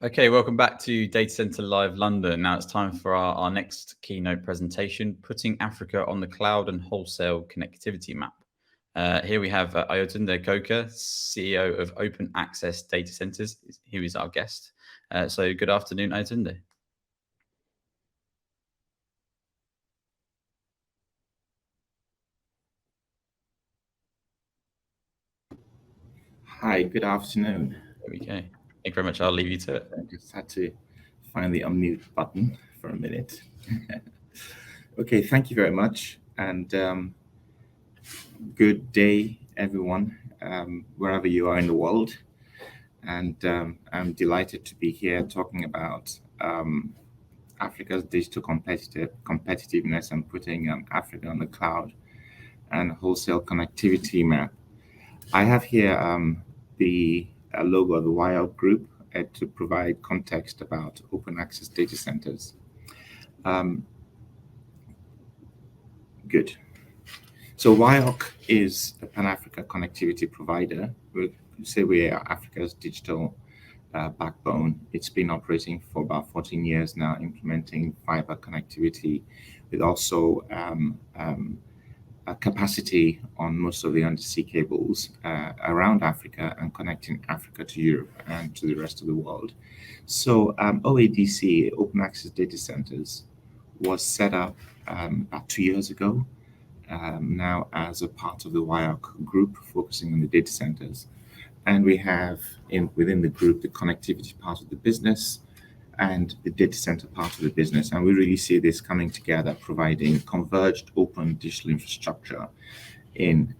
Okay, welcome back to Data Center Live London. Now it's time for our next keynote presentation, Putting Africa on the Cloud and Wholesale Connectivity Map. Here we have Ayotunde Coker, CEO of Open Access Data Centers, who is our guest. So good afternoon, Ayotunde. Hi, good afternoon. There we go. Thank you very much. I'll leave you to it. I just had to find the unmute button for a minute. Okay, thank you very much. And good day, everyone, wherever you are in the world. And I'm delighted to be here talking about Africa's digital competitiveness and putting Africa on the cloud and wholesale connectivity map. I have here the logo of the YL Group to provide context about open access data centers. Good. So WIOC is a Pan-Africa connectivity provider. We say we are Africa's digital backbone. It's been operating for about 14 years now, implementing fiber connectivity with also capacity on most of the undersea cables around Africa and connecting Africa to Europe and to the rest of the world. So OADC, Open Access Data Centers, was set up about 2 years ago, now as a part of the WIOC group focusing on the data centers. And we have within the group the connectivity part of the business and the data center part of the business. And we really see this coming together, providing converged open digital infrastructure in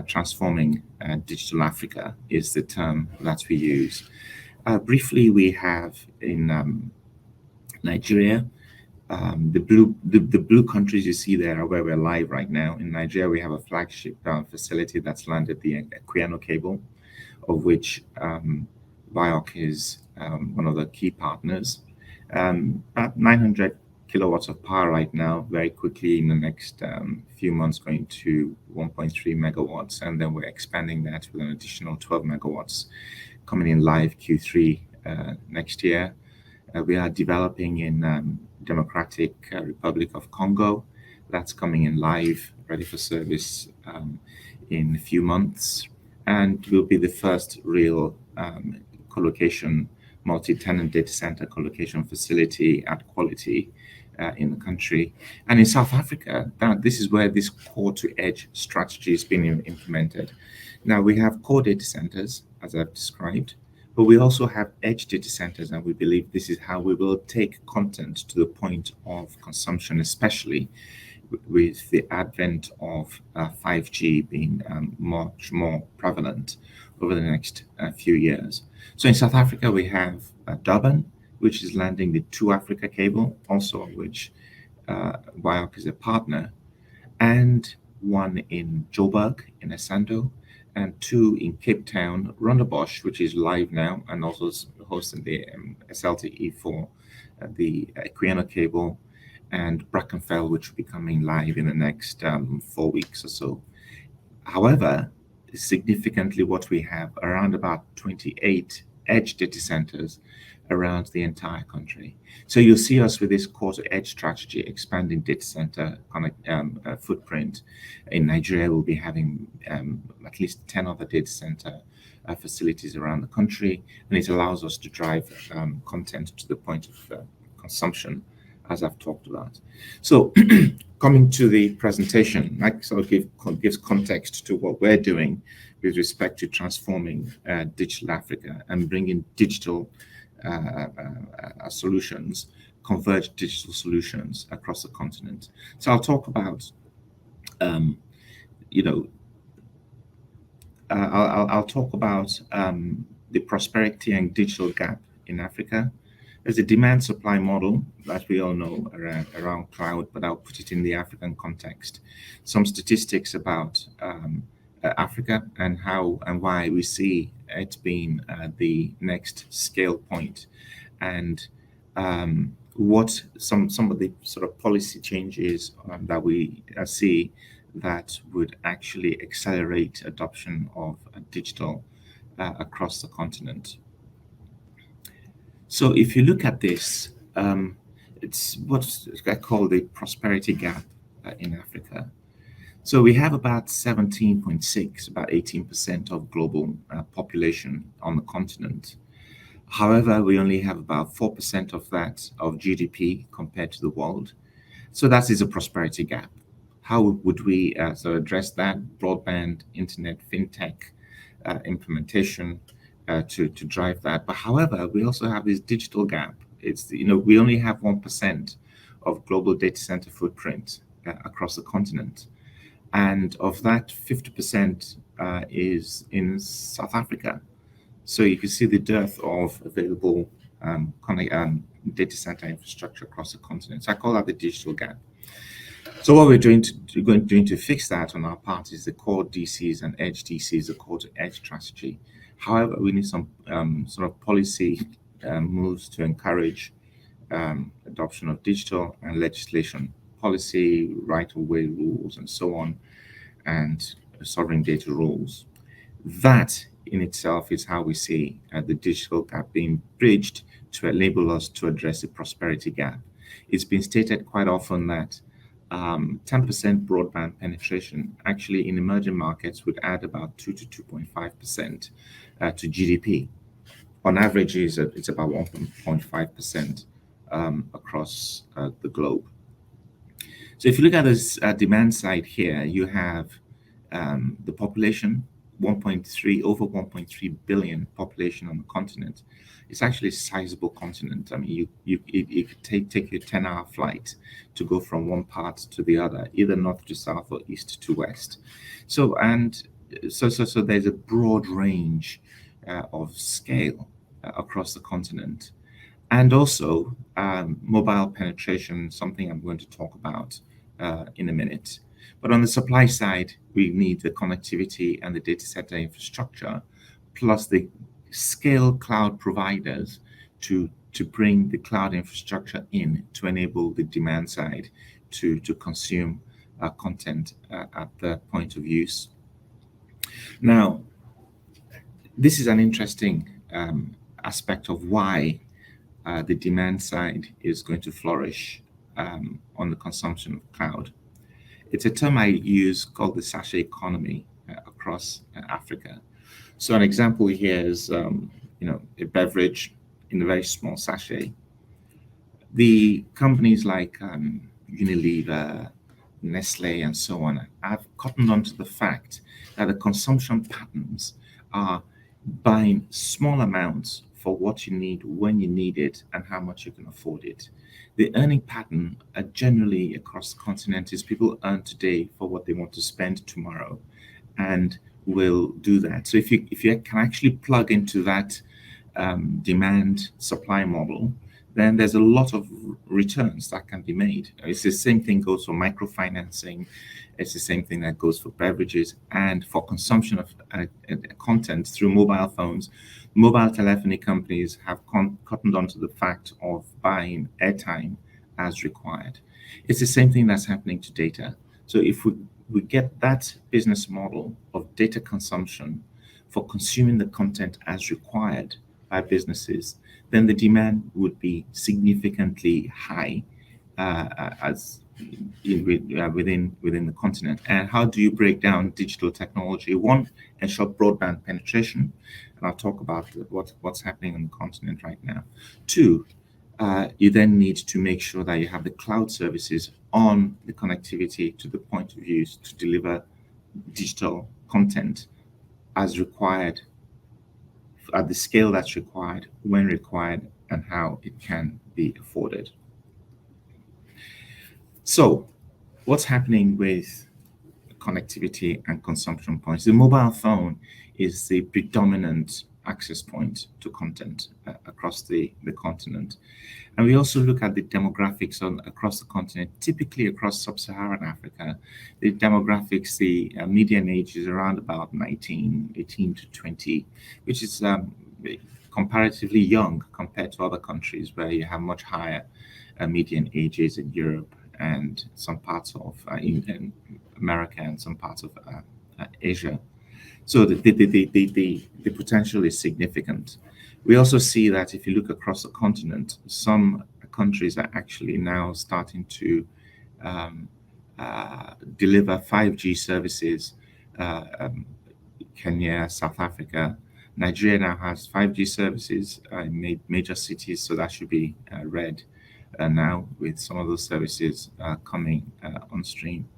transforming digital Africa is the term that we use. Briefly, we have in Nigeria, the blue countries you see there are where we're live right now. In Nigeria, we have a flagship facility that's landed the Equiano cable, of which WIOC is one of the key partners. About 900 kilowatts of power right now, very quickly in the next few months going to 1.3 megawatts, and then we're expanding that with an additional 12 megawatts coming in live Q3 next year. We are developing in Democratic Republic of Congo. That's coming in live, ready for service in a few months, and will be the first real colocation multi-tenant data center colocation facility at quality in the country. And in South Africa, this is where this core to edge strategy is being implemented. Now we have core data centers, as I've described, but we also have edge data centers, and we believe this is how we will take content to the point of consumption, especially with the advent of 5G being much more prevalent over the next few years. So in South Africa, we have Durban, which is landing the 2 Africa cable, also of which WIOC is a partner, and one in Joburg, in Esando, and 2 in Cape Town, Rondebosch, which is live now, and also hosting the SLTE for the Equiano cable, and Brackenfell, which will be coming live in the next 4 weeks or so. However, significantly what we have around about 28 edge data centers around the entire country. So you'll see us with this core to edge strategy, expanding data center footprint. In Nigeria, we'll be having at least 10 other data center facilities around the country, and it allows us to drive content to the point of consumption, as I've talked about. So coming to the presentation, that sort of gives context to what we're doing with respect to transforming digital Africa and bringing digital solutions, converged digital solutions across the continent. So I'll talk about, I'll talk about the prosperity and digital gap in Africa. There's a demand-supply model that we all know around cloud, but I'll put it in the African context. Some statistics about Africa and how and why we see it being the next scale point, and what some of the sort of policy changes that we see that would actually accelerate adoption of digital across the continent. So if you look at this, it's what I call the prosperity gap in Africa. So we have about 17.6, about 18% of global population on the continent. However, we only have about 4% of that of GDP compared to the world. So that is a prosperity gap. How would we so address that? Broadband, internet, fintech, implementation to drive that. But however, we also have this digital gap. It's, we only have 1% of global data center footprint across the continent. And of that, 50% is in South Africa. So you can see the dearth of available data center infrastructure across the continent. So I call that the digital gap. So what we're doing to fix that on our part is the core DCs and edge DCs, the core to edge strategy. However, we need some sort of policy moves to encourage adoption of digital and legislation, policy, right-of-way rules, and so on, and sovereign data rules. That in itself is how we see the digital gap being bridged to enable us to address the prosperity gap. It's been stated quite often that 10% broadband penetration actually in emerging markets would add about 2 to 2.5% to GDP. On average, it's about 1.5% across the globe. So if you look at this demand side here, you have the population, over 1.3 billion population on the continent. It's actually a sizable continent. I mean, it could take you a 10-hour flight to go from one part to the other, either north to south or east to west. So there's a broad range of scale across the continent. And also mobile penetration, something I'm going to talk about in a minute. But on the supply side, we need the connectivity and the data center infrastructure, plus the scale cloud providers to bring the cloud infrastructure in to enable the demand side to consume content at the point of use. Now, this is an interesting aspect of why the demand side is going to flourish on the consumption of cloud. It's a term I use called the Sachet economy across Africa. So an example here is, a beverage in a very small sachet. The companies like Unilever, Nestle, and so on have cottoned onto the fact that the consumption patterns are buying small amounts for what you need, when you need it, and how much you can afford it. The earning pattern generally across the continent is people earn today for what they want to spend tomorrow, and will do that. So if you can actually plug into that demand supply model, then there's a lot of returns that can be made. It's the same thing goes for microfinancing. It's the same thing that goes for beverages and for consumption of content through mobile phones. Mobile telephony companies have cottoned onto the fact of buying airtime as required. It's the same thing that's happening to data. So if we get that business model of data consumption for consuming the content as required by businesses, then the demand would be significantly high within the continent. And how do you break down digital technology? One, ensure broadband penetration, and I'll talk about what's happening on the continent right now. Two, you then need to make sure that you have the cloud services on the connectivity to the point of use to deliver digital content as required, at the scale that's required, when required, and how it can be afforded. So what's happening with connectivity and consumption points? The mobile phone is the predominant access point to content across the continent. And we also look at the demographics across the continent, typically across sub-Saharan Africa. The demographics, the median age is around about 18 to 20, which is comparatively young compared to other countries where you have much higher median ages in Europe and some parts of in America and some parts of Asia. So the potential is significant. We also see that if you look across the continent, some countries are actually now starting to deliver 5G services. Kenya, South Africa, Nigeria now has 5G services in major cities, so that should be read now with some of those services coming on stream.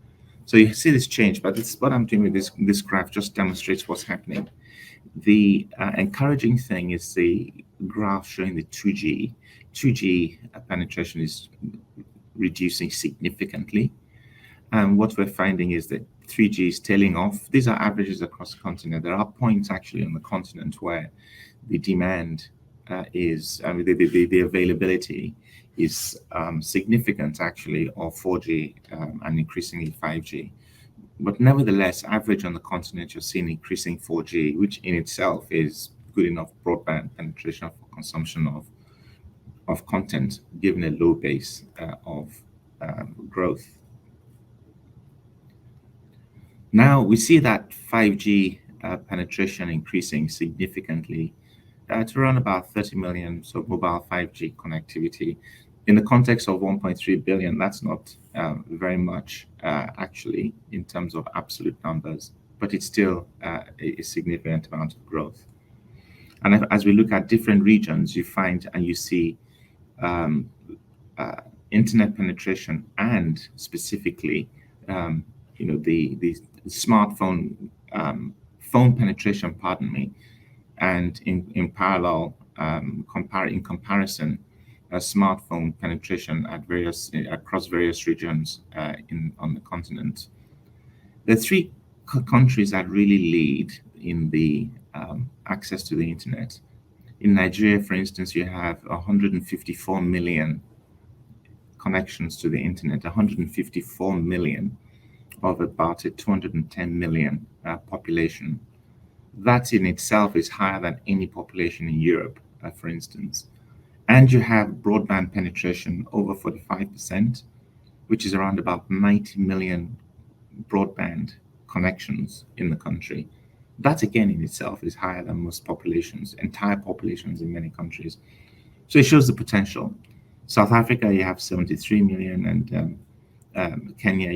So you see this change, but this is what I'm doing with this graph just demonstrates what's happening. The encouraging thing is the graph showing the 2G. 2G penetration is reducing significantly. And what we're finding is that 3G is tailing off. These are averages across the continent. There are points actually on the continent where the demand the availability is significant actually of 4G and increasingly 5G. But nevertheless, average on the continent, you're seeing increasing 4G, which in itself is good enough broadband penetration for consumption of content, given a low base of growth. Now we see that 5G penetration increasing significantly to around about 30 million, so mobile 5G connectivity. In the context of 1.3 billion, that's not very much actually in terms of absolute numbers, but it's still a significant amount of growth. And as we look at different regions, you find and you see internet penetration and specifically the smartphone phone penetration, and in parallel, in comparison, smartphone penetration at across various regions on the continent. The three countries that really lead in the access to the internet. In Nigeria, for instance, you have 154 million connections to the internet, 154 million of about a 210 million population. That in itself is higher than any population in Europe, for instance. And you have broadband penetration over 45%, which is around about 90 million broadband connections in the country. That again in itself is higher than most populations, entire populations in many countries. So it shows the potential. South Africa, you have 73 million, and Kenya,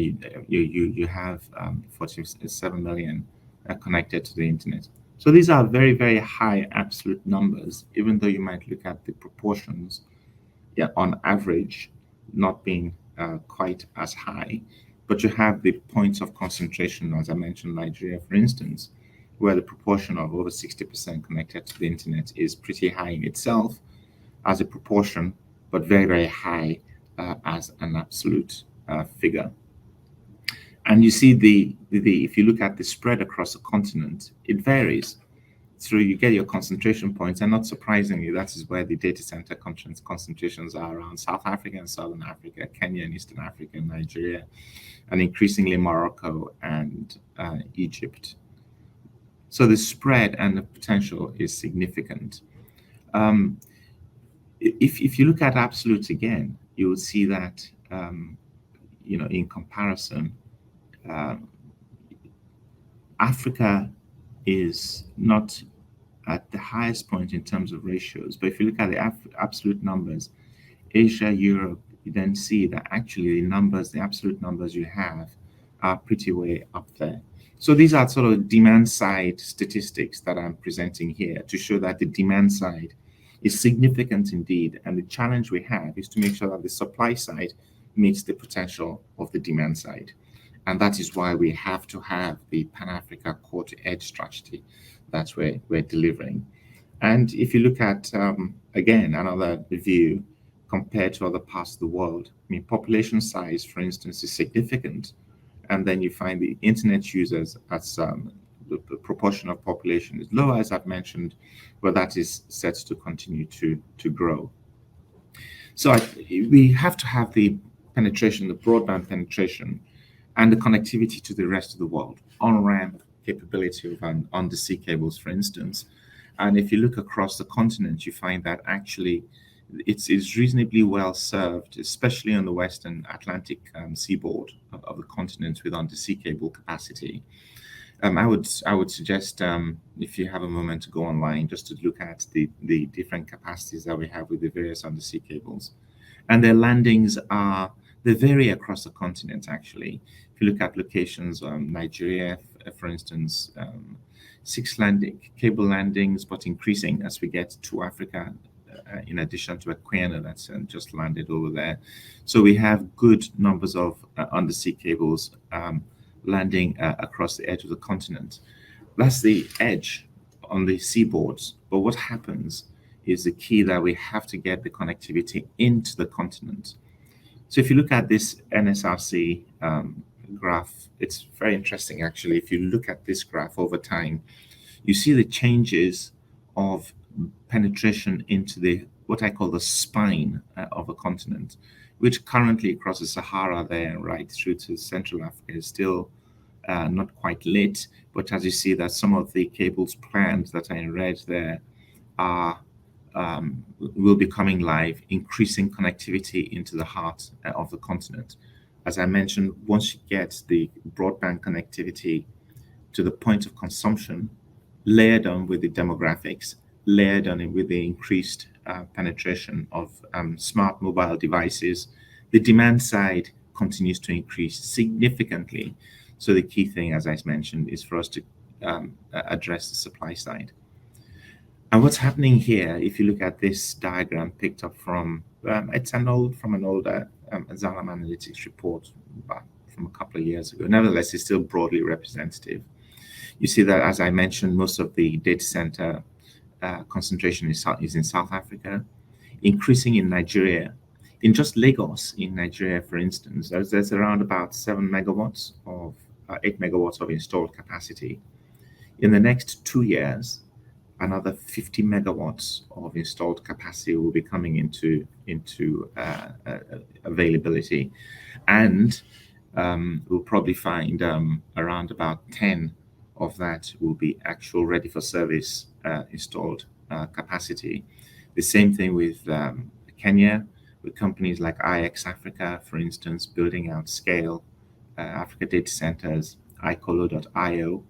you have 47 million connected to the internet. So these are very, very high absolute numbers, even though you might look at the proportions, on average, not being quite as high. But you have the points of concentration, as I mentioned, Nigeria, for instance, where the proportion of over 60% connected to the internet is pretty high in itself as a proportion, but very, very high as an absolute figure. And you see if you look at the spread across the continent, it varies. So you get your concentration points, and not surprisingly, that is where the data center concentrations are around South Africa and Southern Africa, Kenya and Eastern Africa, and Nigeria, and increasingly Morocco and Egypt. So the spread and the potential is significant. If you look at absolutes again, you will see that in comparison, Africa is not at the highest point in terms of ratios. But if you look at the absolute numbers, Asia, Europe, you then see that actually the absolute numbers you have are pretty way up there. So these are sort of demand side statistics that I'm presenting here to show that the demand side is significant indeed. And the challenge we have is to make sure that the supply side meets the potential of the demand side. And that is why we have to have the Pan-Africa core-to-edge strategy that we're delivering. And if you look at, again, another view compared to other parts of the world, population size, for instance, is significant. And then you find the internet users as the proportion of population is lower, as I've mentioned, but that is set to continue to grow. So we have to have the penetration, the broadband penetration, and the connectivity to the rest of the world, on-ramp capability of undersea cables, for instance. And if you look across the continent, you find that actually it's reasonably well served, especially on the western Atlantic seaboard of the continent with undersea cable capacity. I would suggest, if you have a moment, to go online just to look at the different capacities that we have with the various undersea cables, and their landings they vary across the continent. Actually, if you look at locations, Nigeria, for instance, 6 cable landings, but increasing as we get to Africa. In addition to Aquina that's just landed over there, so we have good numbers of undersea cables landing across the edge of the continent. That's the edge on the seaboards. But what happens is the key that we have to get the connectivity into the continent. So if you look at this NSRC graph, it's very interesting actually. If you look at this graph over time, you see the changes of penetration into the what I call the spine of a continent, which currently across the Sahara there right through to Central Africa is still not quite lit. But as you see that some of the cables planned that are in red there are will be coming live, increasing connectivity into the heart of the continent. As I mentioned, once you get the broadband connectivity to the point of consumption, layered on with the demographics, layered on with the increased penetration of smart mobile devices, the demand side continues to increase significantly. So the key thing, as I mentioned, is for us to address the supply side. And what's happening here, if you look at this diagram picked up from an older Xylem Analytics report from a couple of years ago. Nevertheless, it's still broadly representative. You see that, as I mentioned, most of the data center concentration is in South Africa, increasing in Nigeria. In just Lagos, in Nigeria, for instance, there's around about 7 megawatts of 8 megawatts of installed capacity. In the next 2 years, another 50 megawatts of installed capacity will be coming into availability, and we'll probably find around about 10 of that will be actual ready for service installed capacity. The same thing with Kenya, with companies like IX Africa, for instance, building out scale Africa data centers, iColo.io,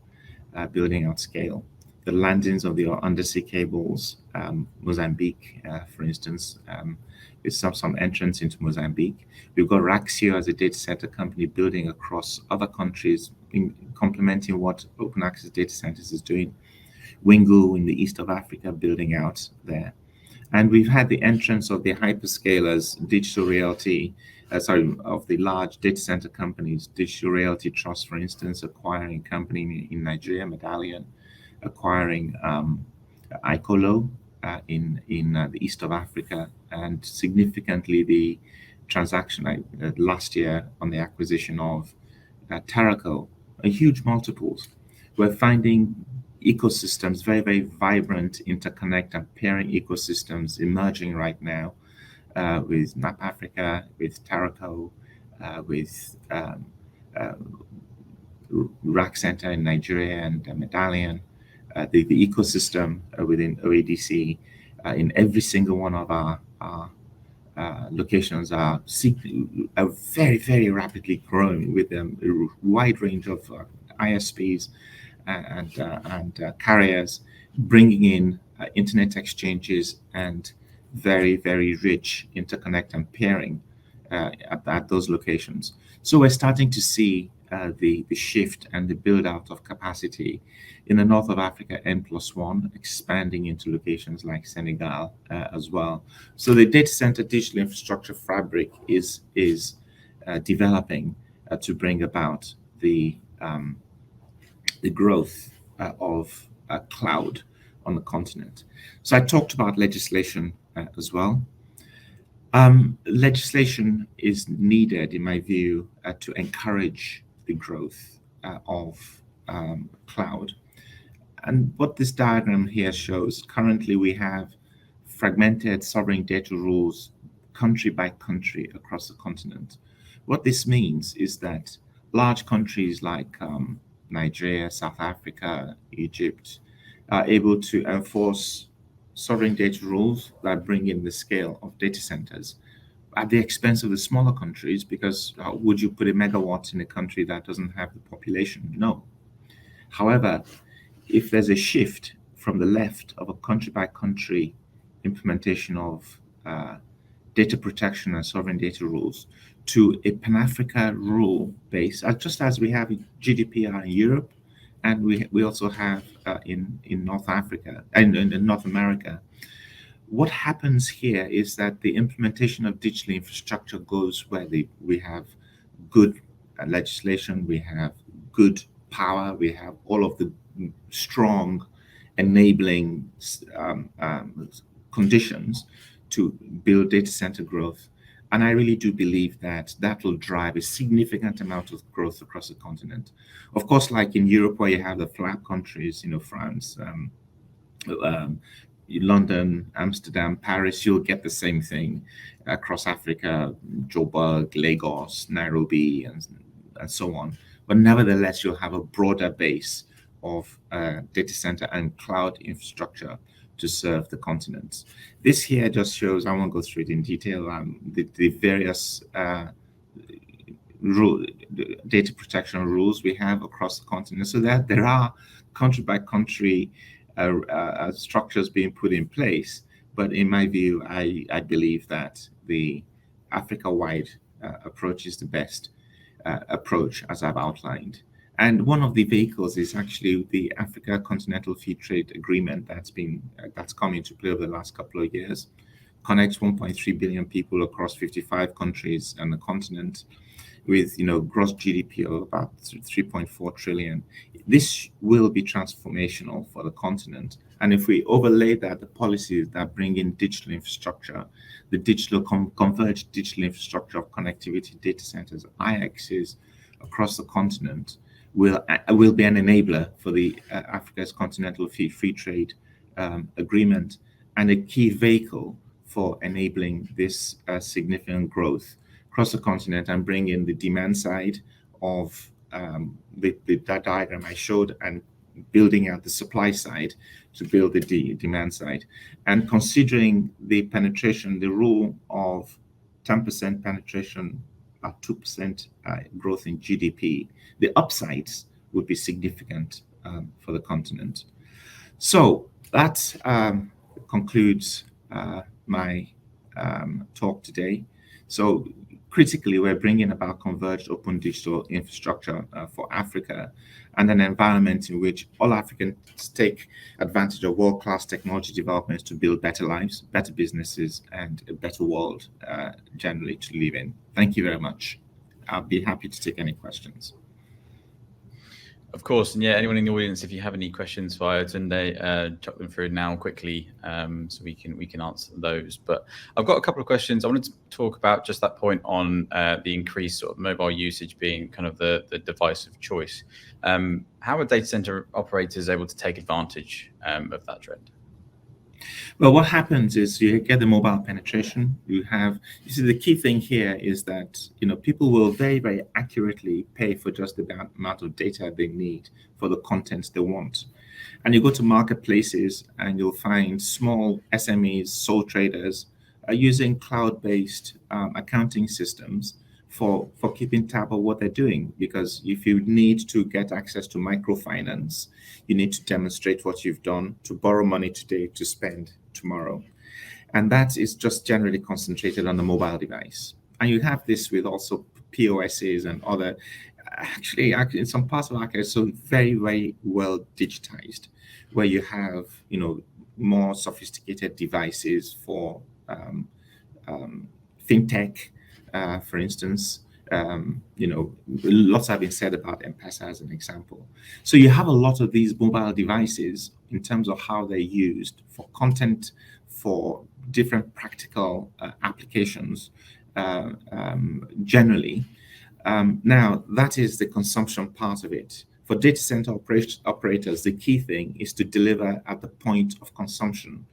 building out scale. The landings of the undersea cables, Mozambique, for instance, with some entrance into Mozambique. We've got Raxio as a data center company building across other countries, complementing what Open Access Data Centers is doing. Wingu in the east of Africa building out there. And we've had the entrance of the hyperscalers, Digital Realty, of the large data center companies, Digital Realty Trust, for instance, acquiring a company in Nigeria, Medallion, acquiring iColo in the east of Africa, and significantly the transaction last year on the acquisition of Teraco, huge multiples. We're finding ecosystems, very, very vibrant, interconnect and pairing ecosystems emerging right now with NAP Africa, with Teraco, with Rack Center in Nigeria and Medallion. The ecosystem within OADC in every single one of our locations are very, very rapidly growing with a wide range of ISPs and carriers bringing in internet exchanges and very, very rich interconnect and pairing at those locations. So we're starting to see the shift and the build out of capacity in the north of Africa, N+1, expanding into locations like Senegal as well. So the data center digital infrastructure fabric is developing to bring about the growth of cloud on the continent. So I talked about legislation as well. Legislation is needed, in my view, to encourage the growth of cloud. And what this diagram here shows, currently we have fragmented sovereign data rules country by country across the continent. What this means is that large countries like Nigeria, South Africa, Egypt are able to enforce sovereign data rules that bring in the scale of data centers at the expense of the smaller countries, because would you put a megawatt in a country that doesn't have the population? No. However, if there's a shift from the left of a country by country implementation of data protection and sovereign data rules to a Pan-Africa rule base, just as we have GDPR in Europe, and we also have in North Africa and in North America. What happens here is that the implementation of digital infrastructure goes where we have good legislation, we have good power, we have all of the strong enabling conditions to build data center growth. And I really do believe that that will drive a significant amount of growth across the continent. Of course, like in Europe, where you have the flag countries, France, London, Amsterdam, Paris, you'll get the same thing across Africa, Joburg, Lagos, Nairobi, and so on. But nevertheless, you'll have a broader base of data center and cloud infrastructure to serve the continent. This here just shows, I won't go through it in detail, the various data protection rules we have across the continent, so that there are country by country structures being put in place. But in my view, I believe that the Africa-wide approach is the best approach, as I've outlined. And one of the vehicles is actually the Africa Continental Free Trade Agreement that's come into play over the last couple of years. Connects 1.3 billion people across 55 countries and the continent, with gross GDP of about 3.4 trillion. This will be transformational for the continent. And if we overlay that, the policies that bring in digital infrastructure, the digital converged digital infrastructure of connectivity, data centers, IXs across the continent, will be an enabler for the Africa's Continental Free Trade Agreement, and a key vehicle for enabling this significant growth across the continent, and bring in the demand side of that diagram I showed, and building out the supply side to build the demand side. And considering the penetration, the rule of 10% penetration, 2% growth in GDP, the upsides would be significant for the continent. So that concludes my talk today. So critically, we're bringing about converged open digital infrastructure for Africa, and an environment in which all Africans take advantage of world-class technology developments to build better lives, better businesses, and a better world generally to live in. Thank you very much. I'll be happy to take any questions. Of course, and yeah, anyone in the audience, if you have any questions for Ayotunde, chuck them through now quickly, so we can answer those. But I've got a couple of questions. I wanted to talk about just that point on the increased sort of mobile usage being kind of the device of choice. How are data center operators able to take advantage of that trend? Well, what happens is you get the mobile penetration. You see, the key thing here is that people will very, very accurately pay for just the amount of data they need for the content they want. And you go to marketplaces and you'll find small SMEs, sole traders, are using cloud-based accounting systems for keeping tab of what they're doing. Because if you need to get access to microfinance, you need to demonstrate what you've done to borrow money today to spend tomorrow. And that is just generally concentrated on the mobile device. And you have this with also POSs and other, actually in some parts of Africa, so very, very well digitized, where you have, more sophisticated devices for fintech, for instance. Lots have been said about M-Pesa as an example. So you have a lot of these mobile devices in terms of how they're used for content, for different practical applications generally. Now, that is the consumption part of it. For data center operators, the key thing is to deliver at the point of consumption.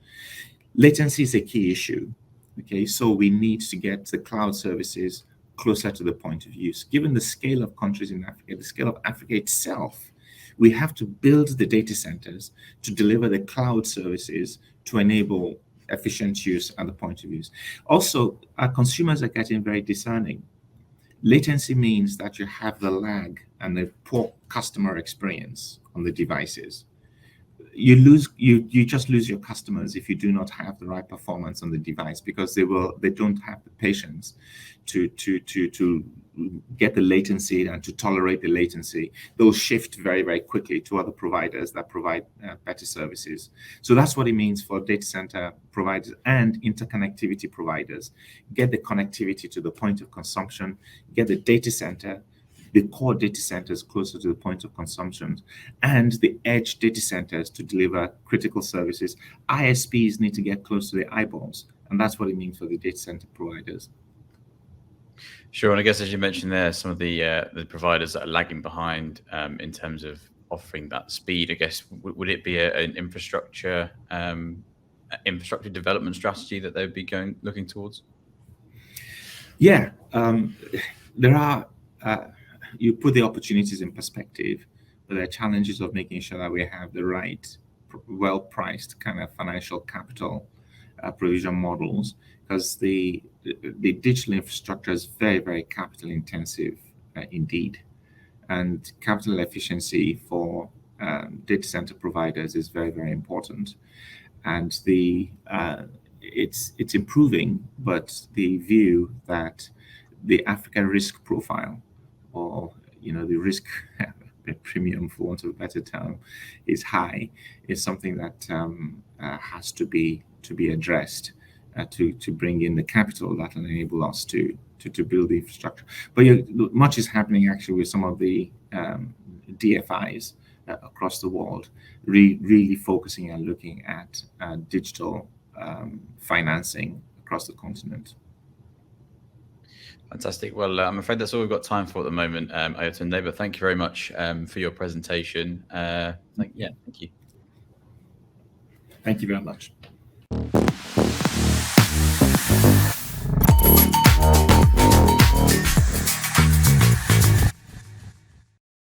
Latency is a key issue. Okay, so we need to get the cloud services closer to the point of use. Given the scale of countries in Africa, the scale of Africa itself, we have to build the data centers to deliver the cloud services to enable efficient use at the point of use. Also, our consumers are getting very discerning. Latency means that you have the lag and the poor customer experience on the devices. You just lose your customers if you do not have the right performance on the device, because they don't have the patience to get the latency and to tolerate the latency. They'll shift very, very quickly to other providers that provide better services. So that's what it means for data center providers and interconnectivity providers. Get the connectivity to the point of consumption, get the data center, the core data centers closer to the point of consumption, and the edge data centers to deliver critical services. ISPs need to get close to the eyeballs, and that's what it means for the data center providers. Sure, and I guess as you mentioned there, some of the providers that are lagging behind in terms of offering that speed, I guess, would it be an infrastructure development strategy that they'd be looking towards? Yeah, there are. You put the opportunities in perspective, but there are challenges of making sure that we have the right, well-priced kind of financial capital provision models, because the digital infrastructure is very, very capital intensive indeed, and capital efficiency for data center providers is very, very important, and it's improving, but the view that the African risk profile, or the risk premium, for want of a better term, is high, is something that has to be addressed to bring in the capital that will enable us to build the infrastructure. But much is happening actually with some of the DFIs across the world, really focusing and looking at digital financing across the continent. Fantastic. Well, I'm afraid that's all we've got time for at the moment, Ayotunde, but thank you very much for your presentation. Thank you. Thank you very much.